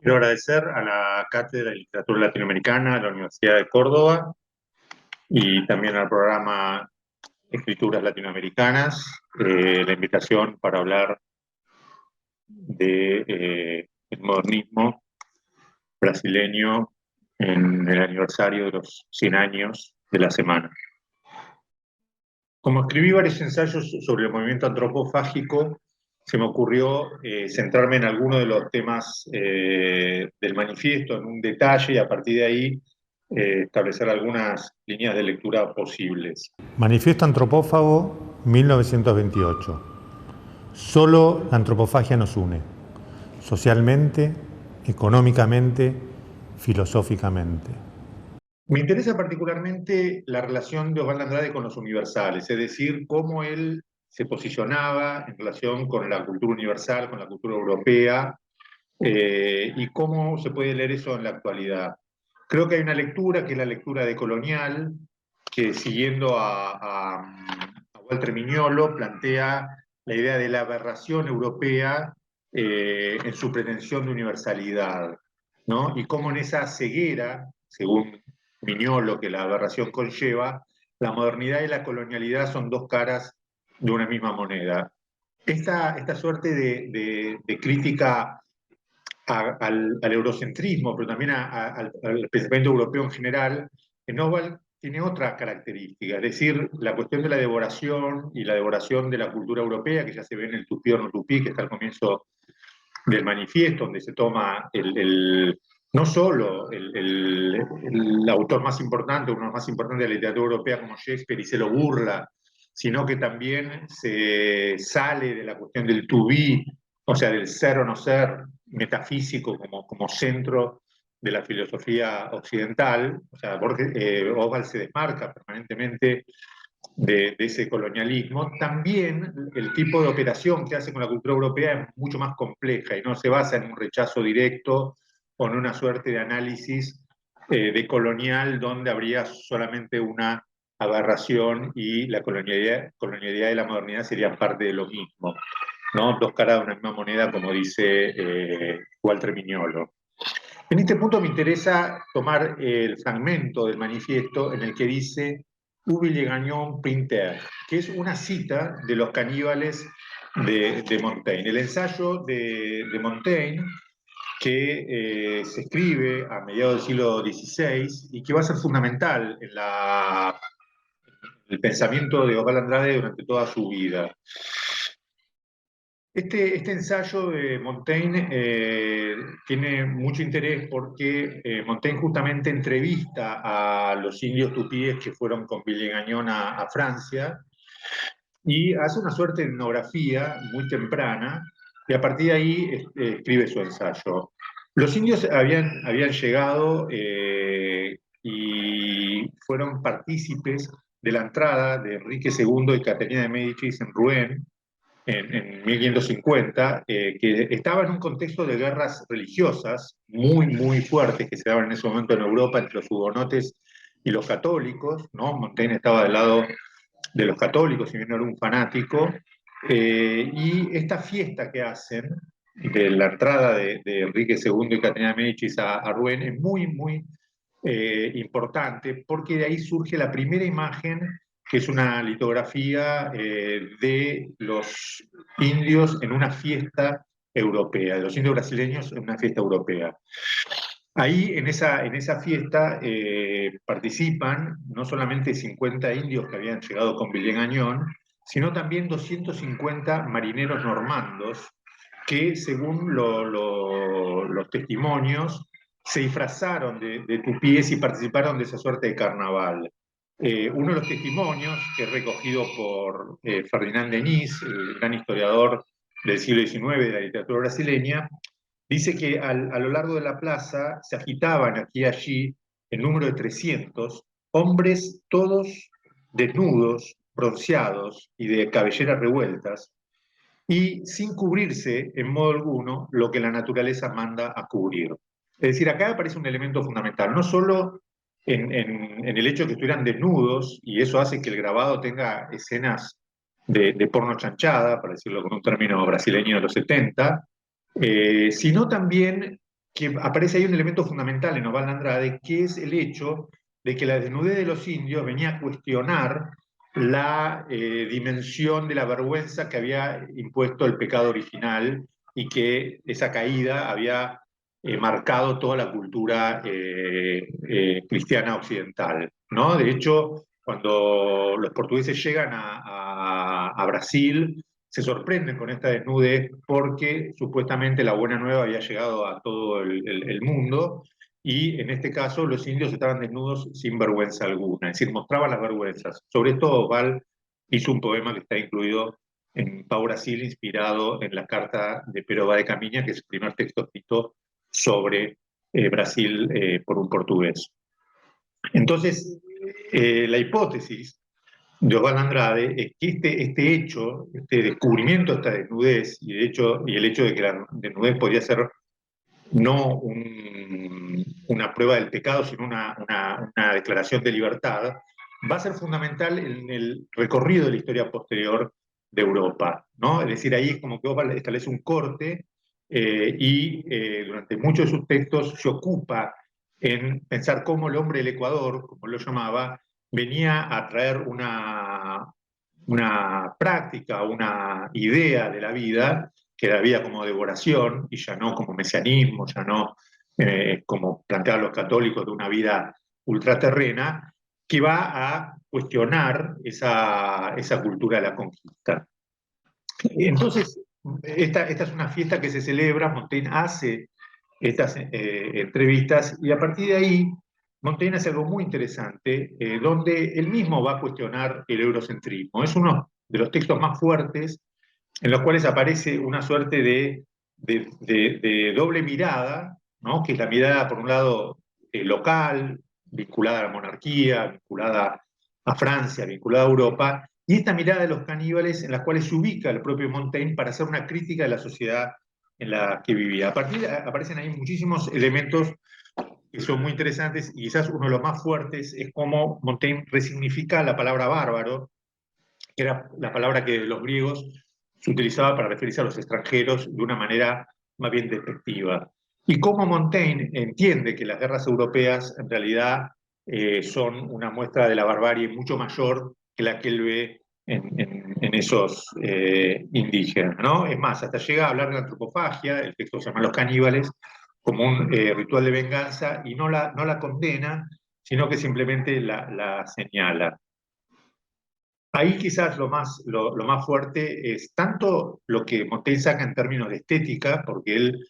Quiero agradecer a la Cátedra de Literatura Latinoamericana de la Universidad de Córdoba y también al programa Escrituras Latinoamericanas la invitación para hablar de el modernismo brasileño en el aniversario de los 100 años de la semana. Como escribí varios ensayos sobre el movimiento antropofágico, se me ocurrió centrarme en algunos de los temas del manifiesto, en un detalle, y a partir de ahí establecer algunas líneas de lectura posibles. Manifiesto Antropófago, 1928. Solo la antropofagia nos une, socialmente, económicamente, filosóficamente. Me interesa particularmente la relación de Osvaldo Andrade con los universales, es decir, cómo él se posicionaba en relación con la cultura universal, con la cultura europea, y cómo se puede leer eso en la actualidad. Creo que hay una lectura, que es la lectura decolonial, que siguiendo a Walter Mignolo, plantea la idea de la aberración europea en su pretensión de universalidad, ¿no? Y cómo en esa ceguera, según Mignolo, que la aberración conlleva, la modernidad y la colonialidad son dos caras de una misma moneda. Esta suerte de crítica al eurocentrismo, pero también al pensamiento europeo en general, Nobel tiene otra característica, es decir, la cuestión de la devoración y la devoración de la cultura europea, que ya se ve en el Tupí o no Tupí, que está al comienzo del manifiesto, donde se toma no solo el autor más importante, uno de los más importantes de la literatura europea como Shakespeare, y se lo burla, sino que también se sale de la cuestión del to be, o sea, del ser o no ser metafísico como centro de la filosofía occidental. O sea, Oswald se desmarca permanentemente de ese colonialismo. También el tipo de operación que hace con la cultura europea es mucho más compleja y no se basa en un rechazo directo o en una suerte de análisis de colonial donde habría solamente una aberración y la colonialidad y la modernidad serían parte de lo mismo, ¿no? Dos caras de una misma moneda, como dice Walter Mignolo. En este punto me interesa tomar el fragmento del manifiesto en el que dice Ubi le gagnó Pinter, que es una cita de los caníbales de Montaigne. El ensayo de Montaigne, que se escribe a mediados del siglo XVI y que va a ser fundamental en el pensamiento de Osvaldo Andrade durante toda su vida. Este ensayo de Montaigne tiene mucho interés porque Montaigne justamente entrevista a los indios tupíes que fueron con Villegagnon a Francia y hace una suerte de etnografía muy temprana y a partir de ahí escribe su ensayo. Los indios habían llegado y fueron partícipes de la entrada de Enrique II y Catalina de Médicis en Rouen, en 1550, que estaba en un contexto de guerras religiosas muy, muy fuertes que se daban en ese momento en Europa entre los hugonotes y los católicos, ¿no? Montaigne estaba del lado de los católicos, si bien no era un fanático, y esta fiesta que hacen de la entrada de Enrique II y Catalina de Médicis a Rouen es muy, muy importante, porque de ahí surge la primera imagen, que es una litografía de los indios en una fiesta europea, de los indios brasileños en una fiesta europea. Ahí, en esa fiesta, participan no solamente 50 indios que habían llegado con Villegagnon, sino también 250 marineros normandos que, según los testimonios, se disfrazaron de tupíes y participaron de esa suerte de carnaval. Uno de los testimonios, que es recogido por Ferdinand Denis, el gran historiador del siglo XIX de la literatura brasileña, dice que a lo largo de la plaza se agitaban aquí y allí el número de 300 hombres, todos desnudos, bronceados y de cabelleras revueltas, y sin cubrirse en modo alguno lo que la naturaleza manda a cubrir. Es decir, acá aparece un elemento fundamental, no solo en el hecho de que estuvieran desnudos, y eso hace que el grabado tenga escenas de porno chanchada, para decirlo con un término brasileño de los 70, sino también que aparece ahí un elemento fundamental en Osvaldo Andrade, que es el hecho de que la desnudez de los indios venía a cuestionar la dimensión de la vergüenza que había impuesto el pecado original y que esa caída había marcado toda la cultura cristiana occidental, ¿no? De hecho, cuando los portugueses llegan a Brasil, se sorprenden con esta desnudez porque supuestamente la buena nueva había llegado a todo el mundo y en este caso los indios estaban desnudos sin vergüenza alguna, es decir, mostraban las vergüenzas. Sobre todo, Val hizo un poema que está incluido en Pau Brasil, inspirado en la carta de Pero va de Caminha, que es el primer texto escrito sobre Brasil por un portugués. Entonces, la hipótesis de Osvaldo Andrade es que este hecho, este descubrimiento de esta desnudez, y el hecho de que la desnudez podía ser no una prueba del pecado, sino una declaración de libertad, va a ser fundamental en el recorrido de la historia posterior de Europa, ¿no? Es decir, ahí es como que Osvaldo establece un corte durante muchos de sus textos se ocupa en pensar cómo el hombre del Ecuador, como lo llamaba, venía a traer una práctica, una idea de la vida, que era la vida como devoración, y ya no como mesianismo, ya no como planteaban los católicos de una vida ultraterrena, que va a cuestionar esa cultura de la conquista. Entonces, esta es una fiesta que se celebra, Montaigne hace estas entrevistas, y a partir de ahí Montaigne hace algo muy interesante, donde él mismo va a cuestionar el eurocentrismo. Es uno de los textos más fuertes en los cuales aparece una suerte de doble mirada, ¿no? Que es la mirada, por un lado, local, vinculada a la monarquía, vinculada a Francia, vinculada a Europa, y esta mirada de los caníbales en las cuales se ubica el propio Montaigne para hacer una crítica de la sociedad en la que vivía. A partir de ahí aparecen ahí muchísimos elementos que son muy interesantes, y quizás uno de los más fuertes es cómo Montaigne resignifica la palabra bárbaro, que era la palabra que los griegos se utilizaba para referirse a los extranjeros de una manera más bien despectiva. Y cómo Montaigne entiende que las guerras europeas en realidad son una muestra de la barbarie mucho mayor que la que él ve en esos indígenas, ¿no? Es más, hasta llega a hablar de la antropofagia, el texto se llama Los caníbales, como un ritual de venganza, y no la condena, sino que simplemente la señala. Ahí quizás lo más fuerte es tanto lo que Montaigne saca en términos de estética, porque él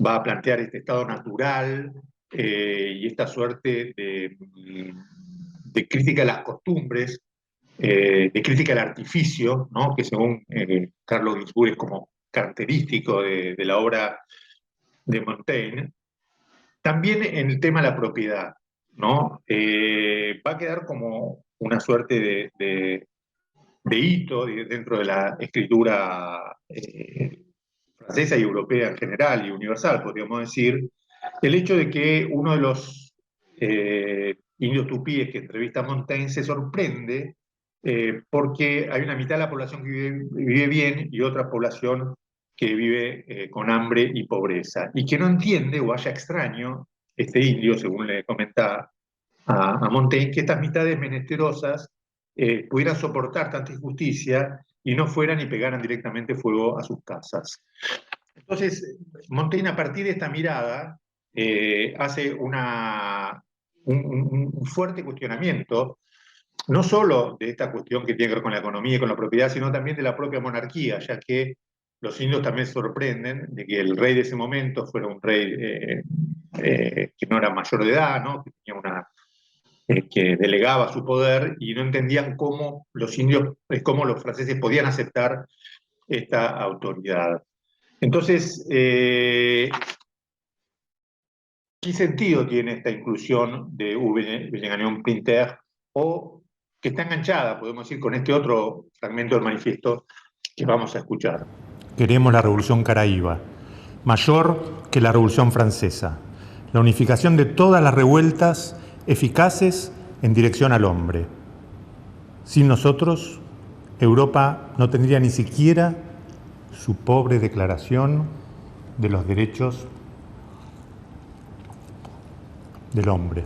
va a plantear este estado natural y esta suerte de crítica a las costumbres, de crítica al artificio, ¿no? Que según Carlos Ginzburg es como característico de la obra de Montaigne. También en el tema de la propiedad, ¿no? Va a quedar como una suerte de hito dentro de la escritura francesa y europea en general y universal, podríamos decir, el hecho de que uno de los indios tupíes que entrevista a Montaigne se sorprende porque hay una mitad de la población que vive bien y otra población que vive con hambre y pobreza, y que no entiende o haya extraño este indio, según le comenta a Montaigne, que estas mitades menesterosas pudieran soportar tanta injusticia y no fueran y pegaran directamente fuego a sus casas. Entonces, Montaigne, a partir de esta mirada, hace un fuerte cuestionamiento, no solo de esta cuestión que tiene que ver con la economía y con la propiedad, sino también de la propia monarquía, ya que los indios también se sorprenden de que el rey de ese momento fuera un rey que no era mayor de edad, ¿no? Que tenía que delegaba su poder, y no entendían cómo los indios, cómo los franceses podían aceptar esta autoridad. Entonces, ¿qué sentido tiene esta inclusión de Villegagnon-Pinter? O que está enganchada, podemos decir, con este otro fragmento del manifiesto que vamos a escuchar. Queremos la Revolución Caraíba, mayor que la Revolución Francesa, la unificación de todas las revueltas eficaces en dirección al hombre. Sin nosotros, Europa no tendría ni siquiera su pobre declaración de los derechos del hombre.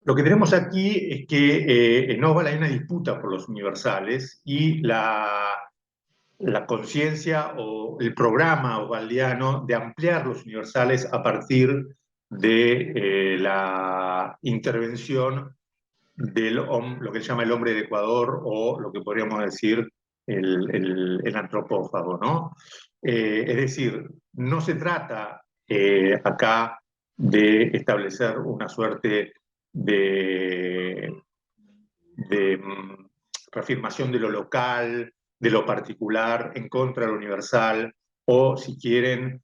Lo que tenemos aquí es que en Oswald hay una disputa por los universales y la conciencia o el programa oswaldiano de ampliar los universales a partir de la intervención lo que se llama el hombre de Ecuador o lo que podríamos decir el antropófago, ¿no? Es decir, no se trata acá de establecer una suerte de reafirmación de lo local, de lo particular en contra de lo universal, o si quieren,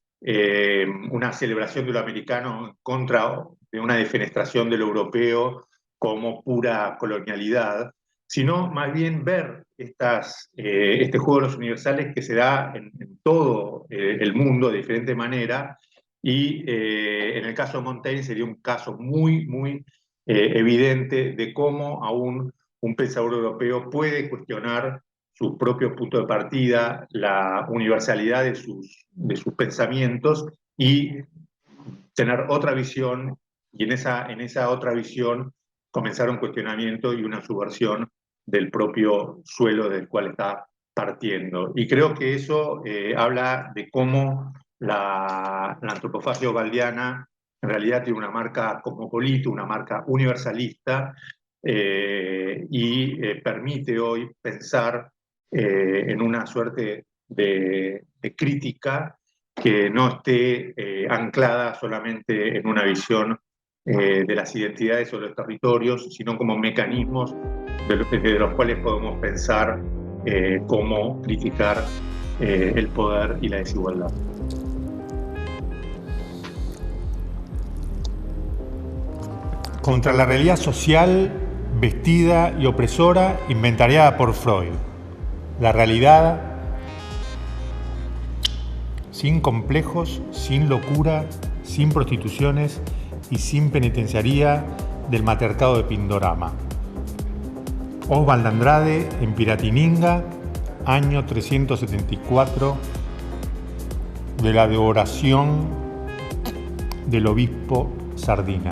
una celebración de lo americano en contra de una defenestración de lo europeo como pura colonialidad, sino más bien ver este juego de los universales que se da en todo el mundo de diferente manera, y en el caso de Montaigne sería un caso muy, muy evidente de cómo aún un pensador europeo puede cuestionar su propio punto de partida, la universalidad de sus pensamientos y tener otra visión, y en esa otra visión comenzar un cuestionamiento y una subversión del propio suelo del cual está partiendo. Y creo que eso habla de cómo la antropofagia oswaldiana en realidad tiene una marca cosmopolita, una marca universalista, y permite hoy pensar en una suerte de crítica que no esté anclada solamente en una visión de las identidades o de los territorios, sino como mecanismos desde los cuales podemos pensar cómo criticar el poder y la desigualdad. Contra la realidad social, vestida y opresora, inventariada por Freud. La realidad sin complejos, sin locura, sin prostituciones y sin penitenciaría del matriarcado de Pindorama. Oswald Andrade en Piratininga, año 374 de la devoración del obispo Sardina.